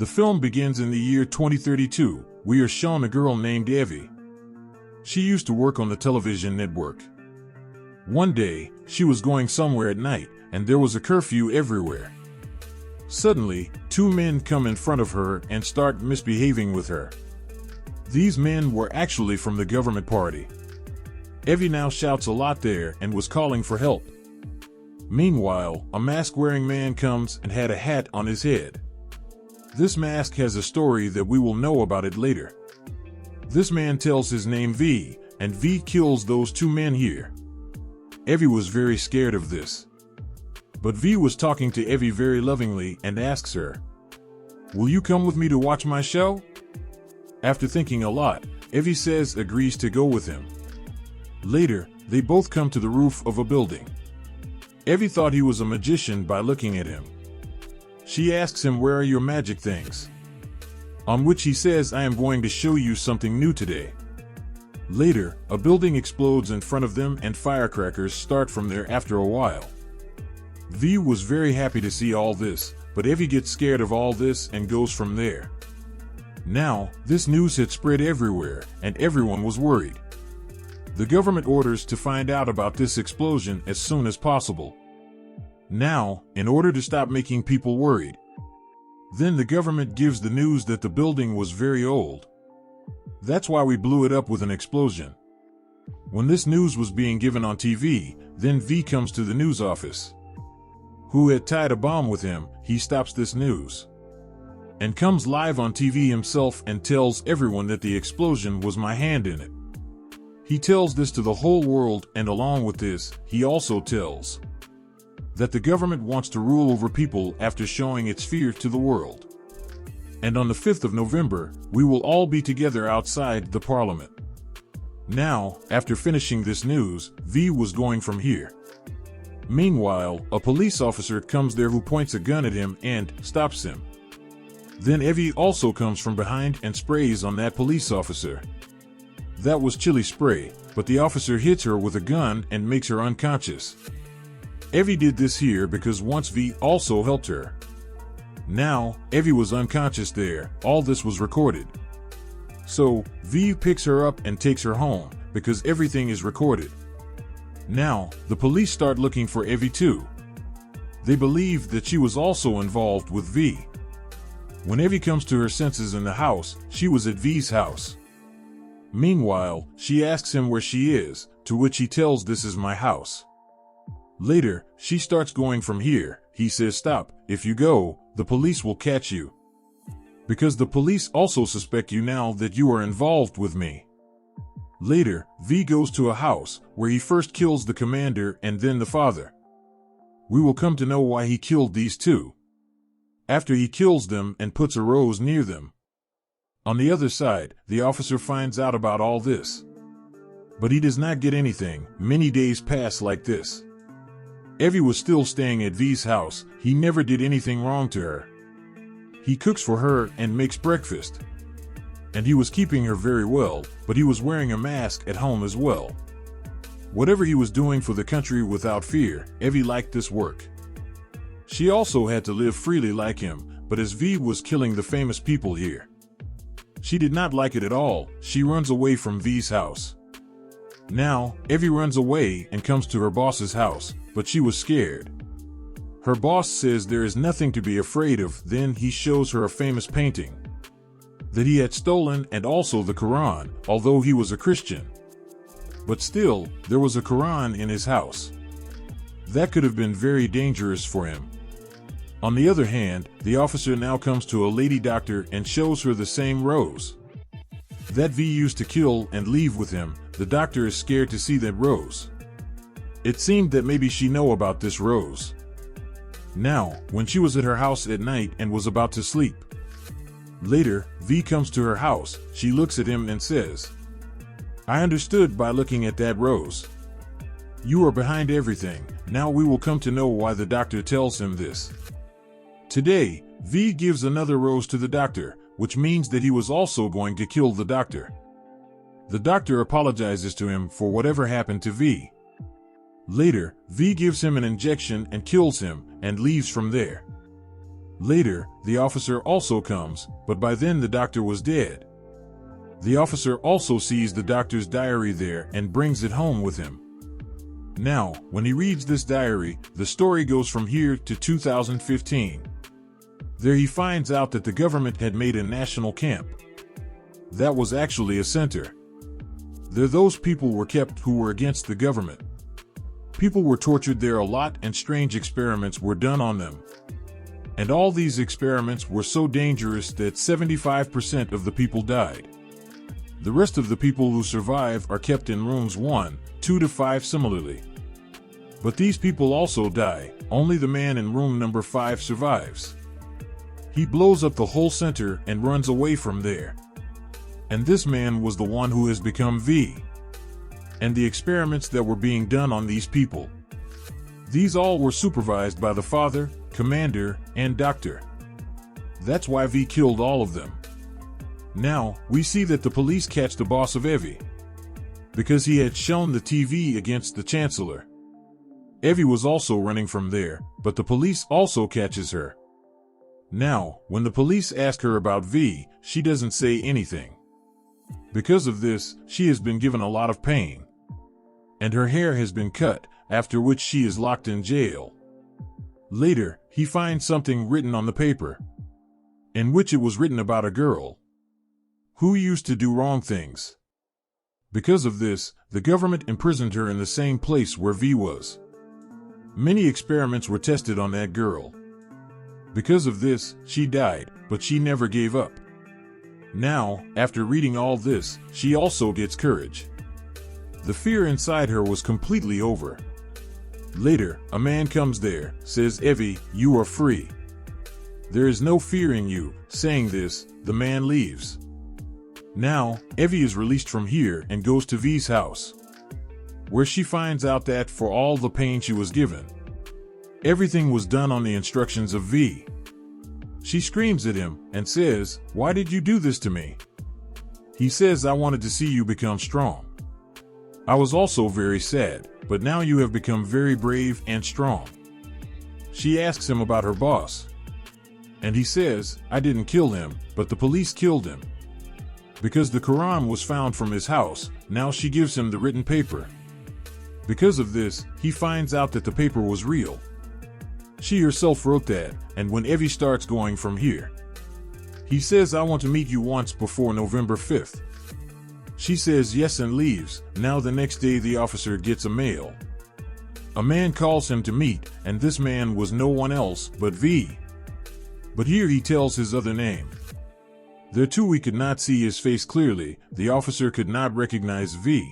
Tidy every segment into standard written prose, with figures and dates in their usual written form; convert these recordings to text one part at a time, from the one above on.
The film begins in the year 2032. We are shown a girl named Evie. She used to work on the television network. One day, she was going somewhere at night, and there was a curfew everywhere. Suddenly, two men come in front of her and start misbehaving with her. These men were actually from the government party. Evie now shouts a lot there and was calling for help. Meanwhile, a mask-wearing man comes and had a hat on his head. This mask has a story that we will know about it later. This man tells his name V, and V kills those two men here. Evie was very scared of this. But V was talking to Evie very lovingly and asks her, "Will you come with me to watch my show?" After thinking a lot, Evie says agrees to go with him. Later, they both come to the roof of a building. Evie thought he was a magician by looking at him. She asks him, "Where are your magic things?" On which he says, "I am going to show you something new today." Later, a building explodes in front of them and firecrackers start from there after a while. V was very happy to see all this, but Evie gets scared of all this and goes from there. Now, this news had spread everywhere, and everyone was worried. The government orders to find out about this explosion as soon as possible. Now, in order to stop making people worried, then the government gives the news that the building was very old. That's why we blew it up with an explosion. When this news was being given on TV, then V comes to the news office. Who had tied a bomb with him, he stops this news and comes live on TV himself and tells everyone that the explosion was my hand in it. He tells this to the whole world, and along with this, he also tells that the government wants to rule over people after showing its fear to the world. And on the 5th of November, we will all be together outside the parliament. Now, after finishing this news, V was going from here. Meanwhile, a police officer comes there who points a gun at him and stops him. Then Evie also comes from behind and sprays on that police officer. That was chili spray, but the officer hits her with a gun and makes her unconscious. Evie did this here because once V also helped her. Now, Evie was unconscious there. All this was recorded. So, V picks her up and takes her home, because everything is recorded. Now, the police start looking for Evie too. They believe that she was also involved with V. When Evie comes to her senses in the house, she was at V's house. Meanwhile, she asks him where she is, to which he tells, "This is my house." Later, she starts going from here. He says, "Stop, if you go, the police will catch you. Because the police also suspect you now that you are involved with me." Later, V goes to a house, where he first kills the commander and then the father. We will come to know why he killed these two. After he kills them and puts a rose near them. On the other side, the officer finds out about all this. But he does not get anything. Many days pass like this. Evie was still staying at V's house. He never did anything wrong to her. He cooks for her and makes breakfast. And he was keeping her very well, but he was wearing a mask at home as well. Whatever he was doing for the country without fear, Evie liked this work. She also had to live freely like him, but as V was killing the famous people here, she did not like it at all. She runs away from V's house. Now, Evie runs away and comes to her boss's house, but she was scared. Her boss says there is nothing to be afraid of. Then he shows her a famous painting that he had stolen, and also the Quran, although he was a Christian. But still, there was a Quran in his house. That could have been very dangerous for him. On the other hand, the officer now comes to a lady doctor and shows her the same rose that V used to kill and leave with him. The doctor is scared to see that rose. It seemed that maybe she know about this rose. Now, when she was at her house at night and was about to sleep. Later, V comes to her house. She looks at him and says, "I understood by looking at that rose. You are behind everything." Now we will come to know why the doctor tells him this. Today, V gives another rose to the doctor, which means that he was also going to kill the doctor. The doctor apologizes to him for whatever happened to V. Later, V gives him an injection and kills him, and leaves from there. Later, the officer also comes, but by then the doctor was dead. The officer also sees the doctor's diary there and brings it home with him. Now, when he reads this diary, the story goes from here to 2015. There he finds out that the government had made a national camp. That was actually a center. There those people were kept who were against the government. People were tortured there a lot and strange experiments were done on them. And all these experiments were so dangerous that 75% of the people died. The rest of the people who survive are kept in rooms 1, 2 to 5 similarly. But these people also die, only the man in room number 5 survives. He blows up the whole center and runs away from there. And this man was the one who has become V. And the experiments that were being done on these people. These all were supervised by the father, commander, and doctor. That's why V killed all of them. Now, we see that the police catch the boss of Evie. Because he had shown the TV against the chancellor. Evie was also running from there, but the police also catches her. Now, when the police ask her about V, she doesn't say anything. Because of this, she has been given a lot of pain. And her hair has been cut, after which she is locked in jail. Later, he finds something written on the paper, in which it was written about a girl who used to do wrong things. Because of this, the government imprisoned her in the same place where V was. Many experiments were tested on that girl. Because of this, she died, but she never gave up. Now, after reading all this, she also gets courage. The fear inside her was completely over. Later, a man comes there, says, "Evie, you are free. There is no fear in you." Saying this, the man leaves. Now, Evie is released from here and goes to V's house, where she finds out that for all the pain she was given, everything was done on the instructions of V. She screams at him and says, "Why did you do this to me?" He says, "I wanted to see you become strong. I was also very sad, but now you have become very brave and strong." She asks him about her boss. And he says, "I didn't kill him, but the police killed him." Because the Quran was found from his house, now she gives him the written paper. Because of this, he finds out that the paper was real. She herself wrote that, and when Evie starts going from here, he says, "I want to meet you once before November 5th. She says yes and leaves. Now the next day the officer gets a mail. A man calls him to meet, and this man was no one else but V. But here he tells his other name. There too we could not see his face clearly, the officer could not recognize V.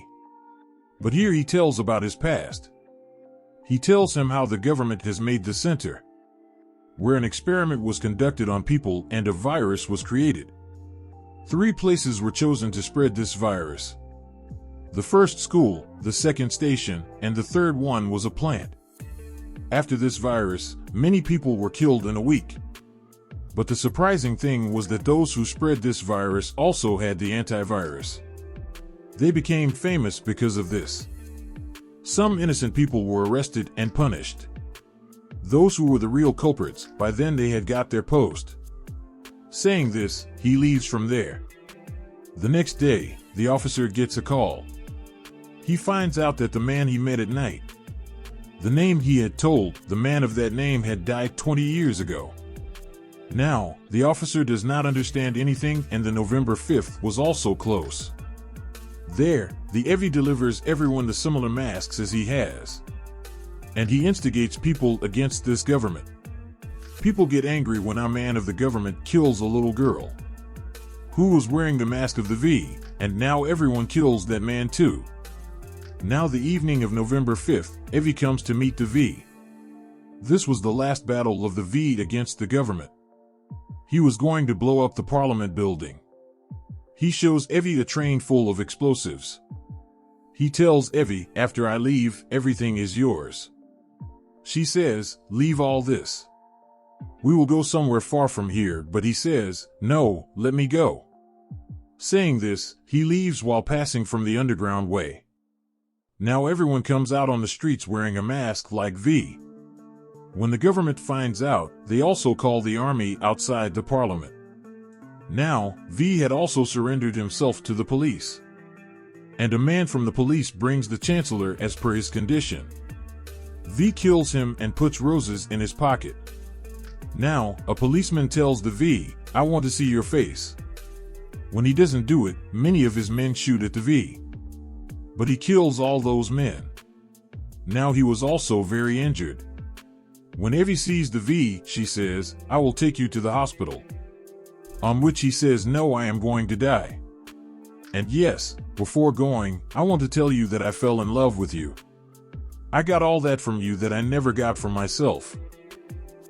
But here he tells about his past. He tells him how the government has made the center, where an experiment was conducted on people and a virus was created. 3 places were chosen to spread this virus. The first school, the second station, and the third one was a plant. After this virus, many people were killed in a week. But the surprising thing was that those who spread this virus also had the antivirus. They became famous because of this. Some innocent people were arrested and punished. Those who were the real culprits, by then they had got their post. Saying this, he leaves from there. The next day, the officer gets a call. He finds out that the man he met at night, the name he had told, the man of that name had died 20 years ago. Now, the officer does not understand anything, and the November 5th was also close. There, the Evie delivers everyone the similar masks as he has. And he instigates people against this government. People get angry when a man of the government kills a little girl who was wearing the mask of the V, and now everyone kills that man too. Now the evening of November 5th, Evie comes to meet the V. This was the last battle of the V against the government. He was going to blow up the Parliament building. He shows Evie a train full of explosives. He tells Evie, "After I leave, everything is yours." She says, "Leave all this. We will go somewhere far from here," but he says, "No, let me go." Saying this, he leaves while passing from the underground way. Now everyone comes out on the streets wearing a mask like V. When the government finds out, they also call the army outside the parliament. Now, V had also surrendered himself to the police. And a man from the police brings the chancellor as per his condition. V kills him and puts roses in his pocket. Now, a policeman tells the V, "I want to see your face." When he doesn't do it, many of his men shoot at the V. But he kills all those men. Now he was also very injured. When Evie sees the V, she says, "I will take you to the hospital." On which he says, "No, I am going to die. And yes, before going, I want to tell you that I fell in love with you. I got all that from you that I never got from myself."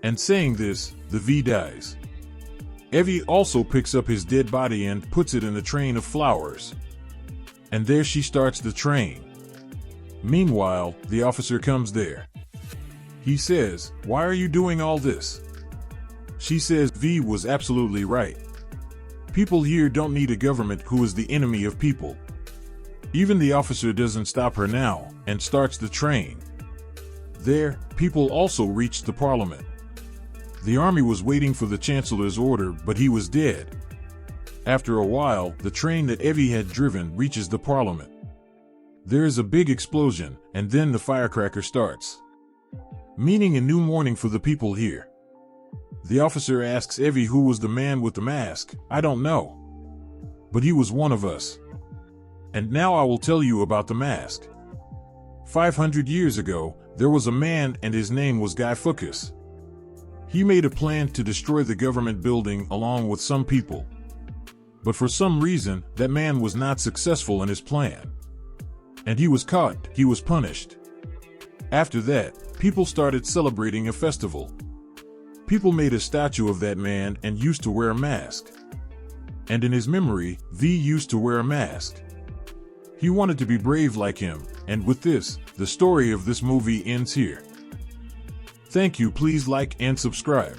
And saying this, the V dies. Evie also picks up his dead body and puts it in a train of flowers. And there she starts the train. Meanwhile, the officer comes there. He says, "Why are you doing all this?" She says V was absolutely right. People here don't need a government who is the enemy of people. Even the officer doesn't stop her now, and starts the train. There, people also reached the parliament. The army was waiting for the chancellor's order, but he was dead. After a while, the train that Evie had driven reaches the parliament. There is a big explosion, and then the firecracker starts. Meaning a new morning for the people here. The officer asks Evie who was the man with the mask. "I don't know. But he was one of us. And now I will tell you about the mask. 500 years ago, there was a man and his name was Guy Fawkes. He made a plan to destroy the government building along with some people. But for some reason, that man was not successful in his plan. And he was caught, he was punished. After that, people started celebrating a festival. People made a statue of that man and used to wear a mask. And in his memory, V used to wear a mask. He wanted to be brave like him, and with this, the story of this movie ends here. Thank you. Please like and subscribe.